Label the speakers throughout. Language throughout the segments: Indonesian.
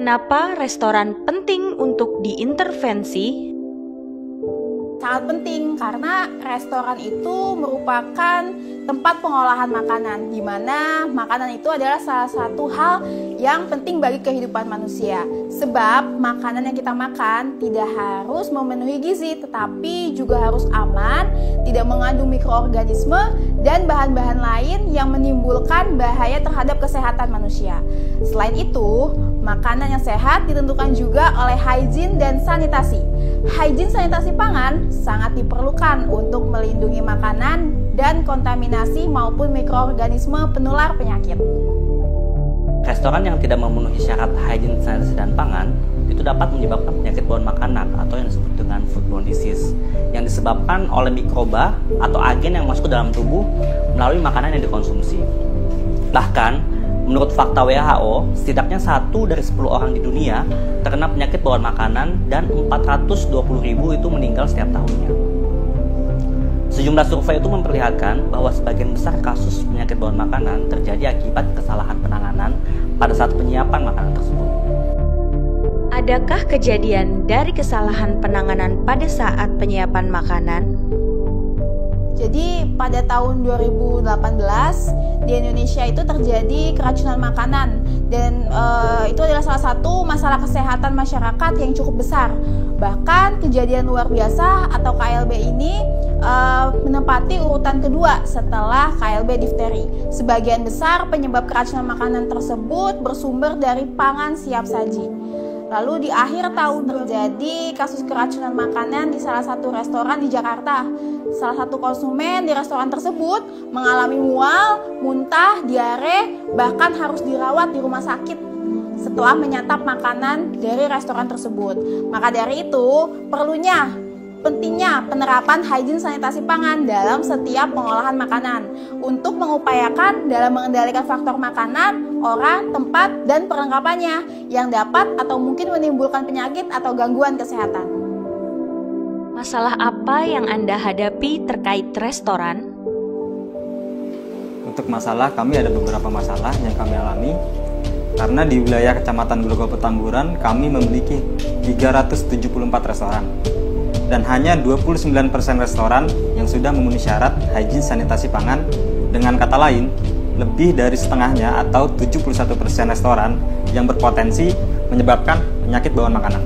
Speaker 1: Kenapa restoran penting untuk diintervensi?
Speaker 2: Sangat penting karena restoran itu merupakan tempat pengolahan makanan, di mana makanan itu adalah salah satu hal yang penting bagi kehidupan manusia. Sebab makanan yang kita makan tidak harus memenuhi gizi, tetapi juga harus aman, tidak mengandung mikroorganisme dan bahan-bahan lain yang menimbulkan bahaya terhadap kesehatan manusia. Selain itu, makanan yang sehat ditentukan juga oleh hygiene dan sanitasi. Hygiene sanitasi pangan sangat diperlukan untuk melindungi makanan dan kontaminasi maupun mikroorganisme penular penyakit.
Speaker 3: Restoran yang tidak memenuhi syarat hygiene sanitasi dan pangan itu dapat menyebabkan penyakit bawaan makanan atau yang disebut dengan foodborne disease yang disebabkan oleh mikroba atau agen yang masuk ke dalam tubuh melalui makanan yang dikonsumsi. Bahkan, menurut fakta WHO, setidaknya 1 dari 10 orang di dunia terkena penyakit bawaan makanan dan 420.000 itu meninggal setiap tahunnya. Sejumlah survei itu memperlihatkan bahwa sebagian besar kasus penyakit bawaan makanan terjadi akibat kesalahan penanganan pada saat penyiapan makanan tersebut.
Speaker 1: Adakah kejadian dari kesalahan penanganan pada saat penyiapan makanan?
Speaker 2: Jadi pada tahun 2018 di Indonesia itu terjadi keracunan makanan dan itu adalah salah satu masalah kesehatan masyarakat yang cukup besar. Bahkan kejadian luar biasa atau KLB ini menempati urutan kedua setelah KLB difteri. Sebagian besar penyebab keracunan makanan tersebut bersumber dari pangan siap saji. Lalu di akhir tahun terjadi kasus keracunan makanan di salah satu restoran di Jakarta. Salah satu konsumen di restoran tersebut mengalami mual, muntah, diare, bahkan harus dirawat di rumah sakit setelah menyantap makanan dari restoran tersebut. Maka dari itu, pentingnya penerapan hygiene sanitasi pangan dalam setiap pengolahan makanan untuk mengupayakan dalam mengendalikan faktor makanan, orang, tempat, dan perlengkapannya yang dapat atau mungkin menimbulkan penyakit atau gangguan kesehatan.
Speaker 1: Masalah apa yang Anda hadapi terkait restoran?
Speaker 4: Untuk masalah, kami ada beberapa masalah yang kami alami karena di wilayah Kecamatan Grogol Petamburan kami memiliki 374 restoran. Dan hanya 29% restoran yang sudah memenuhi syarat hygiene sanitasi pangan. Dengan kata lain, lebih dari setengahnya atau 71% restoran yang berpotensi menyebabkan penyakit bawaan makanan.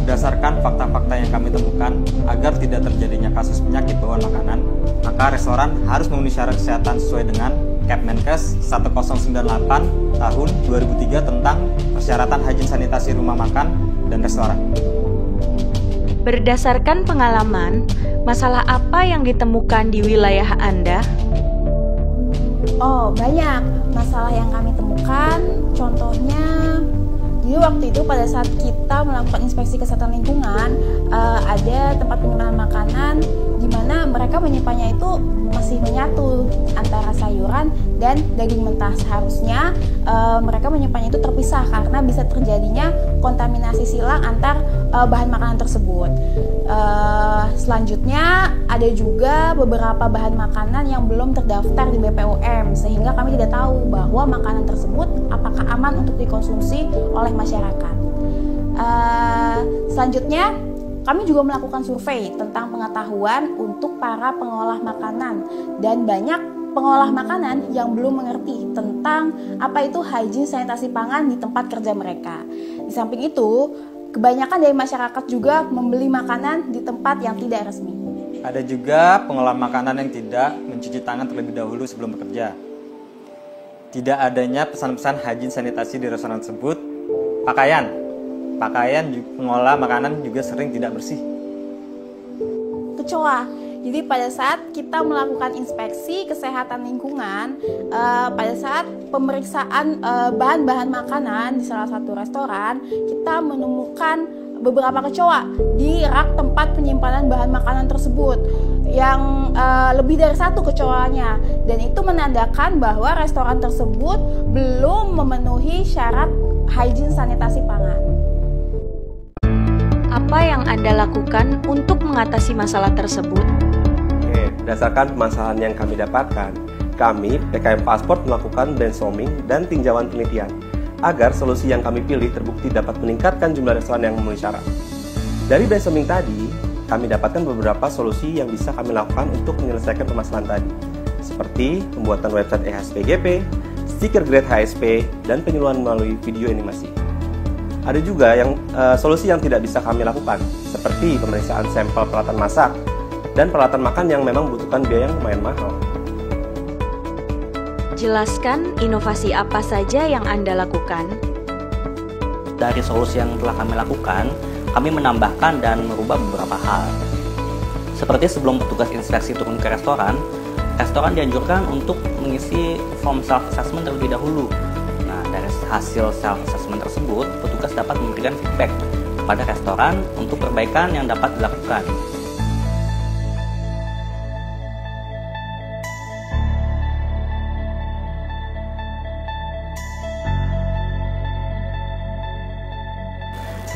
Speaker 4: Berdasarkan fakta-fakta yang kami temukan, agar tidak terjadinya kasus penyakit bawaan makanan, maka restoran harus memenuhi syarat kesehatan sesuai dengan Kepmenkes 1098 tahun 2003 tentang persyaratan hygiene sanitasi rumah makan dan restoran.
Speaker 1: Berdasarkan pengalaman, masalah apa yang ditemukan di wilayah Anda?
Speaker 2: Oh, banyak masalah yang kami temukan. Contohnya, jadi waktu itu pada saat kita melakukan inspeksi kesehatan lingkungan, ada tempat penyimpanan makanan di mana mereka menyimpannya itu masih menyatu antara sayuran dan daging mentah. Seharusnya mereka menyimpannya itu terpisah karena bisa terjadinya kontaminasi silang antar bahan makanan tersebut. Selanjutnya ada juga beberapa bahan makanan yang belum terdaftar di BPOM sehingga kami tidak tahu bahwa makanan tersebut apakah aman untuk dikonsumsi oleh masyarakat. Selanjutnya kami juga melakukan survei tentang pengetahuan untuk para pengolah makanan dan banyak pengolah makanan yang belum mengerti tentang apa itu hygiene sanitasi pangan di tempat kerja mereka. Di samping itu, kebanyakan dari masyarakat juga membeli makanan di tempat yang tidak resmi.
Speaker 4: Ada juga pengolah makanan yang tidak mencuci tangan terlebih dahulu sebelum bekerja. Tidak adanya pesan-pesan hygiene sanitasi di restoran tersebut Pakaian pengolah makanan juga sering tidak bersih.
Speaker 2: Kecoa. Jadi pada saat kita melakukan inspeksi kesehatan lingkungan, pada saat pemeriksaan bahan-bahan makanan di salah satu restoran, kita menemukan beberapa kecoa di rak tempat penyimpanan bahan makanan tersebut, yang lebih dari satu kecoanya, dan itu menandakan bahwa restoran tersebut belum memenuhi syarat hygiene sanitasi pangan.
Speaker 1: Apa yang Anda lakukan untuk mengatasi masalah tersebut?
Speaker 5: Berdasarkan permasalahan yang kami dapatkan, kami, PKM Pasport, melakukan brainstorming dan tinjauan penelitian agar solusi yang kami pilih terbukti dapat meningkatkan jumlah restoran yang memenuhi syarat. Dari brainstorming tadi, kami dapatkan beberapa solusi yang bisa kami lakukan untuk menyelesaikan permasalahan tadi, seperti pembuatan website HSP-GP, stiker grade HSP, dan penyuluhan melalui video animasi. Ada juga solusi yang tidak bisa kami lakukan, seperti pemeriksaan sampel peralatan masak dan peralatan makan yang memang membutuhkan biaya yang lumayan mahal.
Speaker 1: Jelaskan inovasi apa saja yang Anda lakukan.
Speaker 3: Dari solusi yang telah kami lakukan, kami menambahkan dan merubah beberapa hal. Seperti sebelum petugas inspeksi turun ke restoran dianjurkan untuk mengisi form self-assessment terlebih dahulu. Nah, dari hasil self-assessment tersebut, petugas dapat memberikan feedback kepada restoran untuk perbaikan yang dapat dilakukan.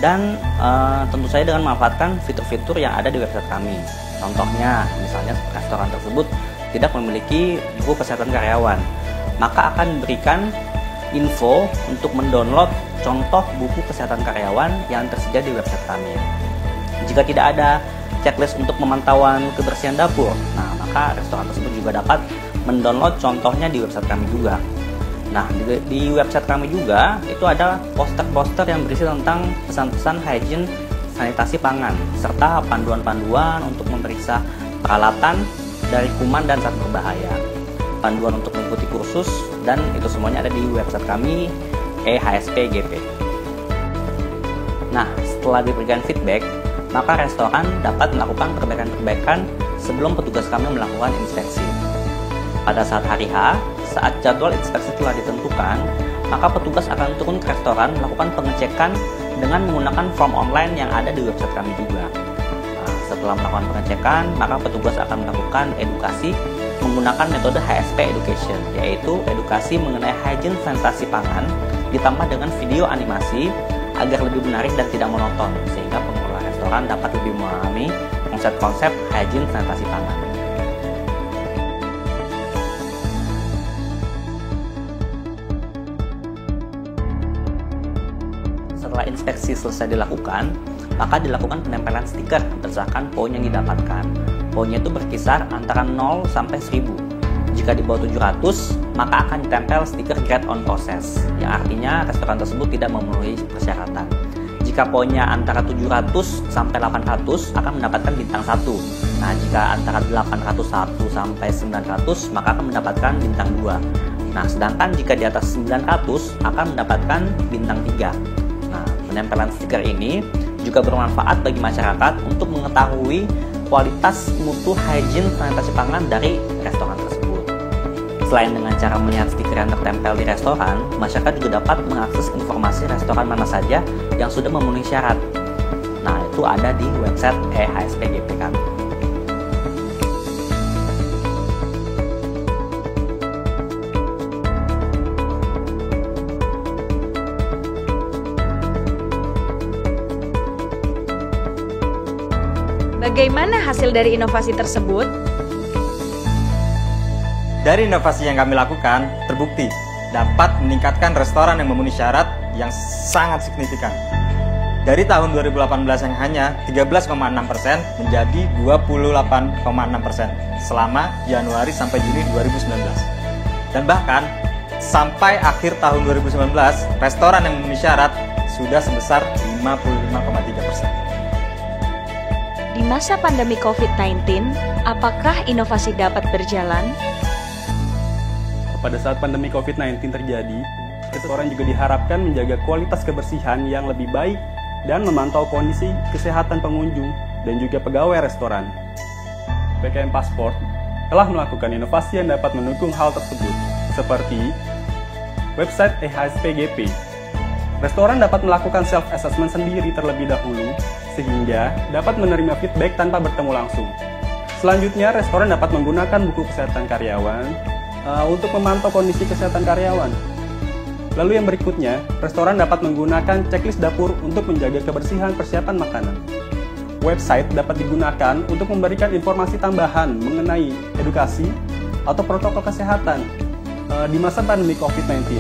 Speaker 3: Dan tentu saja dengan memanfaatkan fitur-fitur yang ada di website kami. Contohnya, misalnya restoran tersebut tidak memiliki buku kesehatan karyawan, maka akan diberikan info untuk mendownload contoh buku kesehatan karyawan yang tersedia di website kami. Jika tidak ada checklist untuk pemantauan kebersihan dapur, maka restoran tersebut juga dapat mendownload contohnya di website kami juga. Nah, di website kami juga itu ada poster-poster yang berisi tentang pesan-pesan hygiene sanitasi pangan, serta panduan-panduan untuk memeriksa peralatan dari kuman dan zat berbahaya, panduan untuk mengikuti kursus, dan itu semuanya ada di website kami HSP-GP. Nah, setelah diberikan feedback, maka restoran dapat melakukan perbaikan-perbaikan sebelum petugas kami melakukan inspeksi. Pada saat hari H, saat jadwal inspeksi telah ditentukan, maka petugas akan turun ke restoran melakukan pengecekan dengan menggunakan form online yang ada di website kami juga. Nah, setelah melakukan pengecekan, maka petugas akan melakukan edukasi menggunakan metode HSP Education, yaitu edukasi mengenai hygiene sanitasi pangan ditambah dengan video animasi agar lebih menarik dan tidak monoton, sehingga pengelola restoran dapat lebih memahami konsep-konsep hygiene sanitasi pangan. Setelah inspeksi selesai dilakukan, maka dilakukan penempelan stiker berdasarkan poin yang didapatkan. Poinnya itu berkisar antara 0 sampai 1000. Jika di bawah 700, maka akan ditempel stiker grade on process, yang artinya restoran tersebut tidak memenuhi persyaratan. Jika poinnya antara 700 sampai 800, akan mendapatkan bintang 1. Nah, jika antara 801 sampai 900, maka akan mendapatkan bintang 2. Nah, sedangkan jika di atas 900, akan mendapatkan bintang 3. Penempelan stiker ini juga bermanfaat bagi masyarakat untuk mengetahui kualitas mutu hygiene sanitasi pangan dari restoran tersebut. Selain dengan cara melihat stiker yang tertempel di restoran, masyarakat juga dapat mengakses informasi restoran mana saja yang sudah memenuhi syarat. Nah, itu ada di website HSP-GP kami.
Speaker 1: Bagaimana hasil dari inovasi tersebut?
Speaker 4: Dari inovasi yang kami lakukan, terbukti dapat meningkatkan restoran yang memenuhi syarat yang sangat signifikan. Dari tahun 2018 yang hanya 13,6% menjadi 28,6% selama Januari sampai Juni 2019. Dan bahkan sampai akhir tahun 2019, restoran yang memenuhi syarat sudah sebesar 55,3%.
Speaker 1: Di masa pandemi COVID-19, apakah inovasi dapat berjalan?
Speaker 6: Pada saat pandemi COVID-19 terjadi, kita restoran juga diharapkan menjaga kualitas kebersihan yang lebih baik dan memantau kondisi kesehatan pengunjung dan juga pegawai restoran. PKM Passport telah melakukan inovasi yang dapat mendukung hal tersebut, seperti website IHSP-GP. Restoran dapat melakukan self-assessment sendiri terlebih dahulu, sehingga dapat menerima feedback tanpa bertemu langsung. Selanjutnya, restoran dapat menggunakan buku kesehatan karyawan untuk memantau kondisi kesehatan karyawan. Lalu yang berikutnya, restoran dapat menggunakan checklist dapur untuk menjaga kebersihan persiapan makanan. Website dapat digunakan untuk memberikan informasi tambahan mengenai edukasi atau protokol kesehatan di masa pandemi COVID-19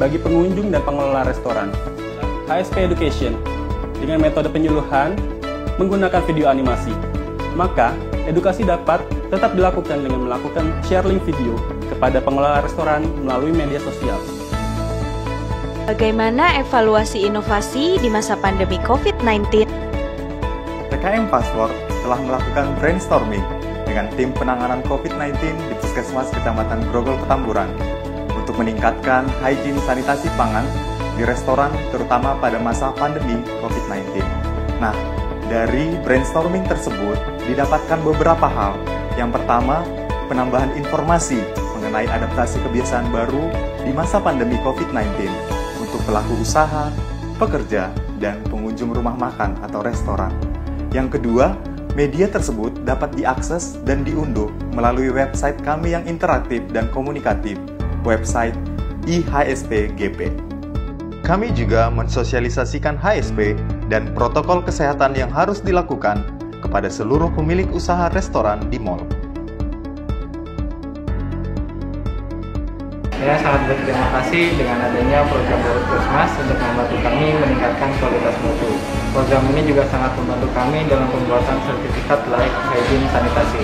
Speaker 6: bagi pengunjung dan pengelola restoran. HSP Education dengan metode penyuluhan menggunakan video animasi. Maka, edukasi dapat tetap dilakukan dengan melakukan share link video kepada pengelola restoran melalui media sosial.
Speaker 1: Bagaimana evaluasi inovasi di masa pandemi COVID-19?
Speaker 7: PKM Passport telah melakukan brainstorming dengan tim penanganan COVID-19 di Puskesmas Kecamatan Grogol Petamburan untuk meningkatkan hygiene sanitasi pangan di restoran terutama pada masa pandemi COVID-19. Nah, dari brainstorming tersebut didapatkan beberapa hal. Yang pertama, penambahan informasi mengenai adaptasi kebiasaan baru di masa pandemi COVID-19 untuk pelaku usaha, pekerja, dan pengunjung rumah makan atau restoran. Yang kedua, media tersebut dapat diakses dan diunduh melalui website kami yang interaktif dan komunikatif, website IHSP-GP. Kami juga mensosialisasikan HSP dan protokol kesehatan yang harus dilakukan kepada seluruh pemilik usaha restoran di mal.
Speaker 8: Saya sangat berterima kasih dengan adanya program dari Puskesmas untuk membantu kami meningkatkan kualitas mutu. Program ini juga sangat membantu kami dalam pembuatan sertifikat layak hygiene sanitasi.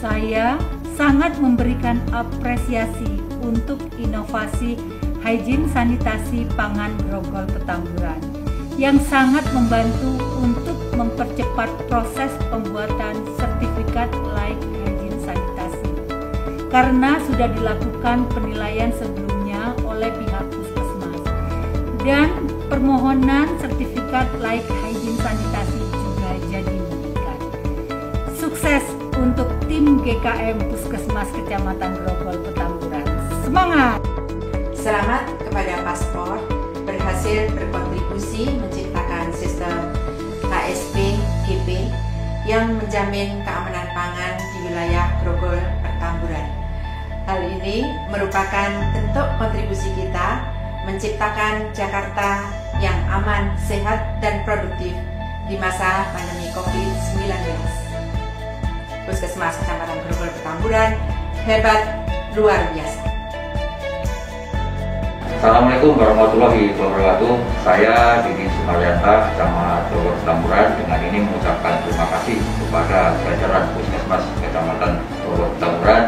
Speaker 9: Saya sangat memberikan apresiasi untuk inovasi hygiene sanitasi pangan Grogol Petamburan yang sangat membantu untuk mempercepat proses pembuatan sertifikat layak hygiene sanitasi. Karena sudah dilakukan penilaian sebelumnya oleh pihak Puskesmas dan permohonan sertifikat layak hygiene sanitasi juga jadi diberikan. Sukses untuk tim GKM Puskesmas Kecamatan Grogol Petamburan. Semangat!
Speaker 10: Selamat kepada Passport berhasil berkontribusi menciptakan sistem HSP-GP yang menjamin keamanan pangan di wilayah Grogol Petamburan. Hal ini merupakan bentuk kontribusi kita menciptakan Jakarta yang aman, sehat, dan produktif di masa pandemi COVID-19. Puskesmas Kecamatan Grogol Petamburan hebat, luar biasa.
Speaker 11: Assalamualaikum warahmatullahi wabarakatuh. Saya Didi Sumaryanta, Camat Grogol Petamburan. Dengan ini mengucapkan terima kasih kepada jajaran Puskesmas Kecamatan Grogol Petamburan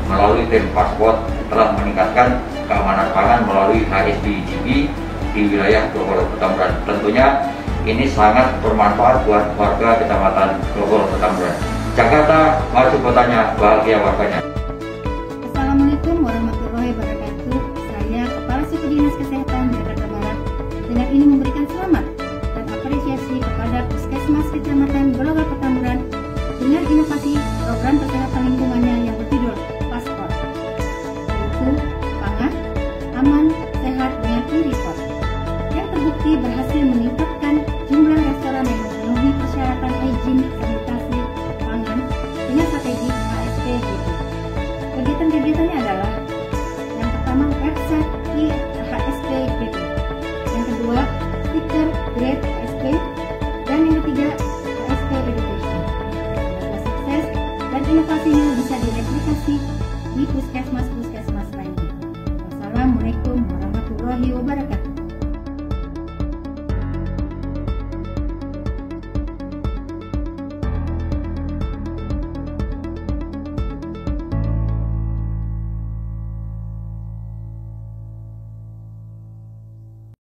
Speaker 11: melalui tim Passport telah meningkatkan keamanan pangan melalui HSP-GP di wilayah Grogol Petamburan. Tentunya ini sangat bermanfaat buat warga Kecamatan Grogol Petamburan. Jakarta maju kotanya, bahagia warganya.
Speaker 12: Assalamualaikum warahmatullahi wabarakatuh. Saya Kepala Suku Dinas Kesehatan Jakarta Barat dengan ini memberikan selamat dan apresiasi kepada Puskesmas Kecamatan Grogol